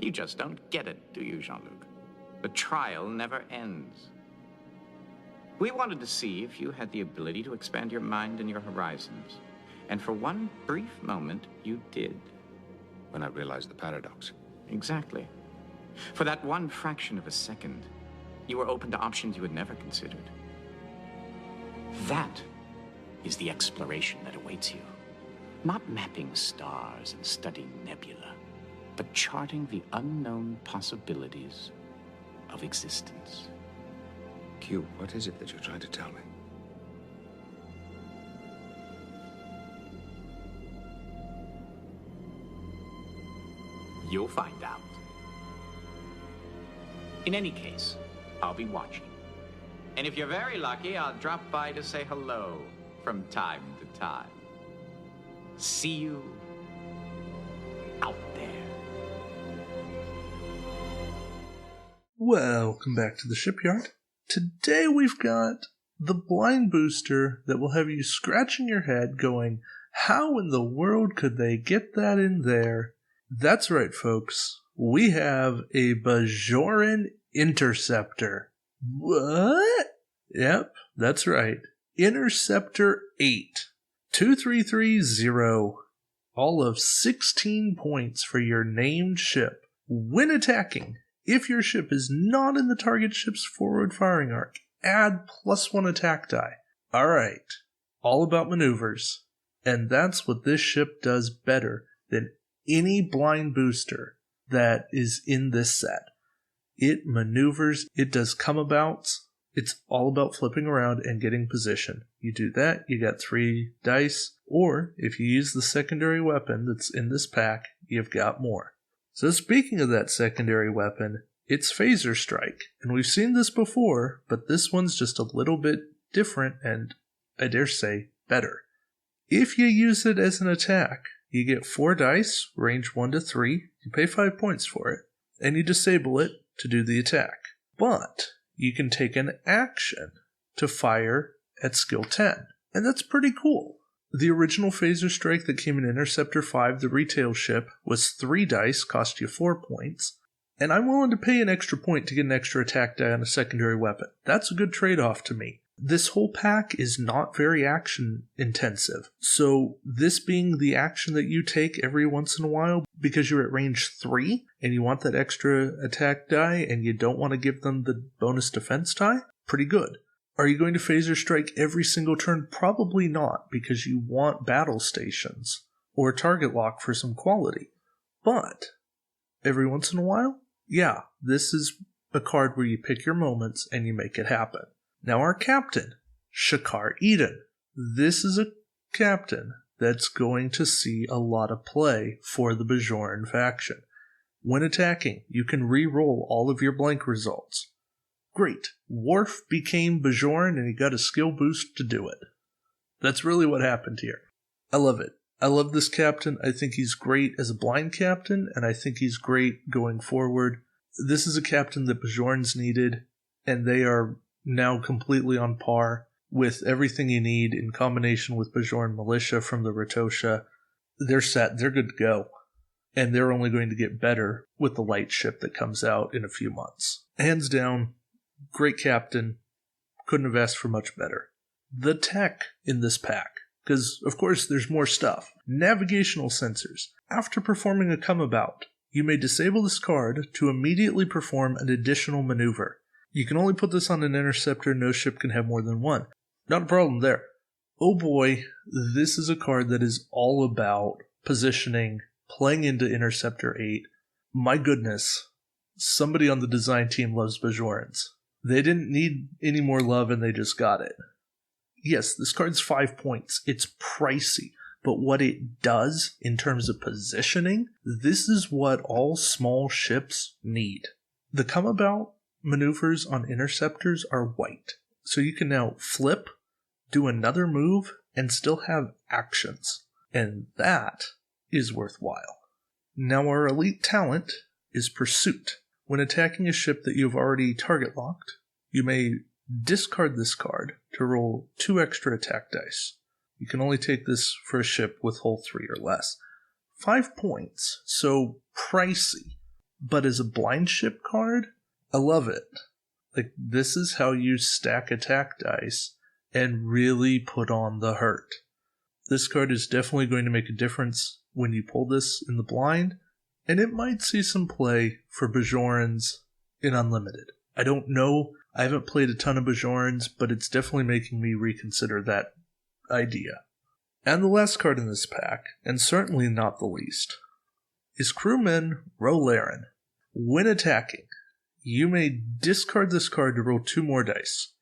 You just don't get it, do you, Jean-Luc? The trial never ends. We wanted to see if you had the ability to expand your mind and your horizons. And for one brief moment, you did. When I realized the paradox. Exactly. For that one fraction of a second, you were open to options you had never considered. That is the exploration that awaits you. Not mapping stars and studying nebula, but charting the unknown possibilities of existence. Q, what is it that you're trying to tell me? You'll find out. In any case, I'll be watching. And if you're very lucky, I'll drop by to say hello from time to time. See you out there. Welcome back to the Shipyard. Today we've got the blind booster that will have you scratching your head going, how in the world could they get that in there? That's right, folks. We have a Bajoran Interceptor. What? Yep, that's right. Interceptor 8. 2330. All of 16 points for your named ship. When attacking, if your ship is not in the target ship's forward firing arc, add +1 attack die. Alright, all about maneuvers. And that's what this ship does better than any blind booster that is in this set. It maneuvers, it does comeabouts, it's all about flipping around and getting position. You do that, you got 3 dice, or if you use the secondary weapon that's in this pack, you've got more. So speaking of that secondary weapon, it's Phaser Strike, and we've seen this before, but this one's just a little bit different and, I dare say, better. If you use it as an attack, you get 4 dice, range 1 to 3, you pay 5 points for it, and you disable it to do the attack. But you can take an action to fire at skill 10, and that's pretty cool. The original Phaser Strike that came in Interceptor 5, the retail ship, was 3 dice, cost you 4 points, and I'm willing to pay an extra point to get an extra attack die on a secondary weapon. That's a good trade-off to me. This whole pack is not very action intensive, so this being the action that you take every once in a while because you're at range 3 and you want that extra attack die and you don't want to give them the bonus defense die, pretty good. Are you going to Phaser Strike every single turn? Probably not, because you want battle stations or target lock for some quality. But every once in a while, yeah, this is a card where you pick your moments and you make it happen. Now our captain, Shakar Eden. This is a captain that's going to see a lot of play for the Bajoran faction. When attacking, you can re-roll all of your blank results. Great. Worf became Bajoran and he got a skill boost to do it. That's really what happened here. I love it. I love this captain. I think he's great as a blind captain, and I think he's great going forward. This is a captain that Bajorans needed, and they are now completely on par with everything you need in combination with Bajoran Militia from the Ratosha. They're set. They're good to go. And they're only going to get better with the light ship that comes out in a few months. Hands down, great captain. Couldn't have asked for much better. The tech in this pack, because of course there's more stuff. Navigational sensors. After performing a comeabout, you may disable this card to immediately perform an additional maneuver. You can only put this on an interceptor, no ship can have more than one. Not a problem there. Oh boy, this is a card that is all about positioning, playing into Interceptor 8. My goodness, somebody on the design team loves Bajorans. They didn't need any more love and they just got it. Yes, this card's 5 points. It's pricey, but what it does in terms of positioning, this is what all small ships need. The comeabout maneuvers on interceptors are white, so you can now flip, do another move, and still have actions, and that is worthwhile. Now our elite talent is Pursuit. When attacking a ship that you've already target locked, you may discard this card to roll 2 extra attack dice. You can only take this for a ship with hull 3 or less. 5 points, so pricey. but as a blind ship card, I love it. Like, this is how you stack attack dice and really put on the hurt. This card is definitely going to make a difference when you pull this in the blind, and it might see some play for Bajorans in Unlimited. I don't know. I haven't played a ton of Bajorans, but it's definitely making me reconsider that idea. And the last card in this pack, and certainly not the least, is Crewman Rolaren. When attacking, you may discard this card to roll 2 more dice.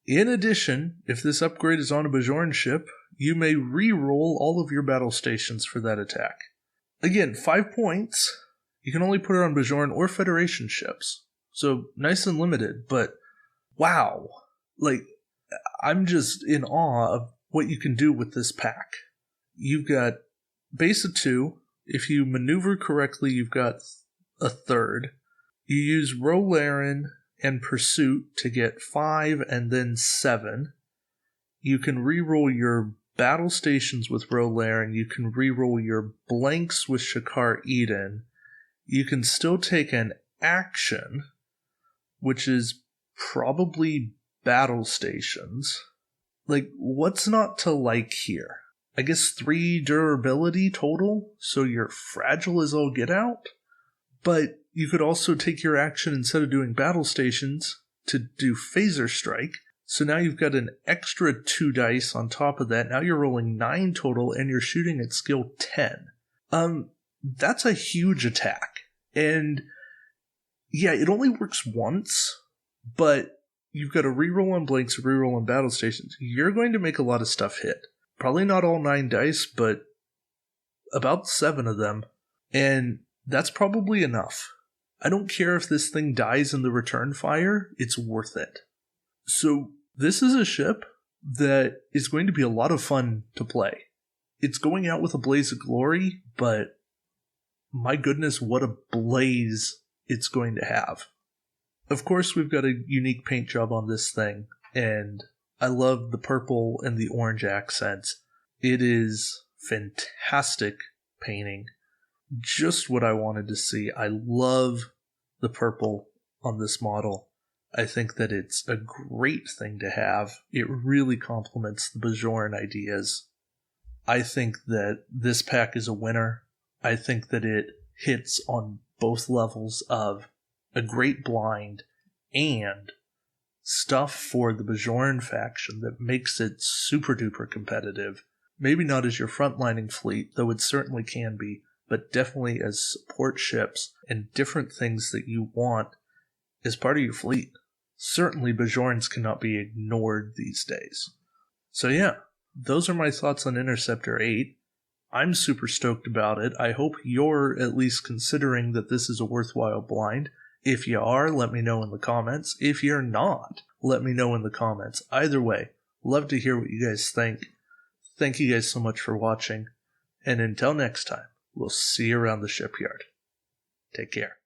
In addition, if this upgrade is on a Bajoran ship, you may re-roll all of your battle stations for that attack. Again, 5 points. You can only put it on Bajoran or Federation ships. So, nice and limited, but wow. Like, I'm just in awe of what you can do with this pack. You've got base of 2. If you maneuver correctly, you've got a third. You use Rolaren and Pursuit to get 5 and then 7. You can reroll your battle stations with Rolaren. You can reroll your blanks with Shakar Eden. You can still take an action, which is probably battle stations. Like, what's not to like here? I guess 3 durability total, so you're fragile as all get out. But you could also take your action instead of doing battle stations to do Phaser Strike. So now you've got an extra 2 dice on top of that. Now you're rolling 9 total and you're shooting at skill 10. That's a huge attack. And yeah, it only works once, but you've got a reroll on blanks, a reroll on battle stations. You're going to make a lot of stuff hit. Probably not all 9 dice, but about 7 of them. And that's probably enough. I don't care if this thing dies in the return fire, it's worth it. So this is a ship that is going to be a lot of fun to play. It's going out with a blaze of glory, but my goodness, what a blaze it's going to have. Of course, we've got a unique paint job on this thing, and I love the purple and the orange accents. It is fantastic painting. Just what I wanted to see. I love the purple on this model. I think that it's a great thing to have. It really complements the Bajoran ideas. I think that this pack is a winner. I think that it hits on both levels of a great blind and stuff for the Bajoran faction that makes it super duper competitive. Maybe not as your frontlining fleet, though it certainly can be, but definitely as support ships and different things that you want as part of your fleet. Certainly Bajorans cannot be ignored these days. So yeah, those are my thoughts on Interceptor 8. I'm super stoked about it. I hope you're at least considering that this is a worthwhile blind. If you are, let me know in the comments. If you're not, let me know in the comments. Either way, love to hear what you guys think. Thank you guys so much for watching, and until next time, we'll see you around the shipyard. Take care.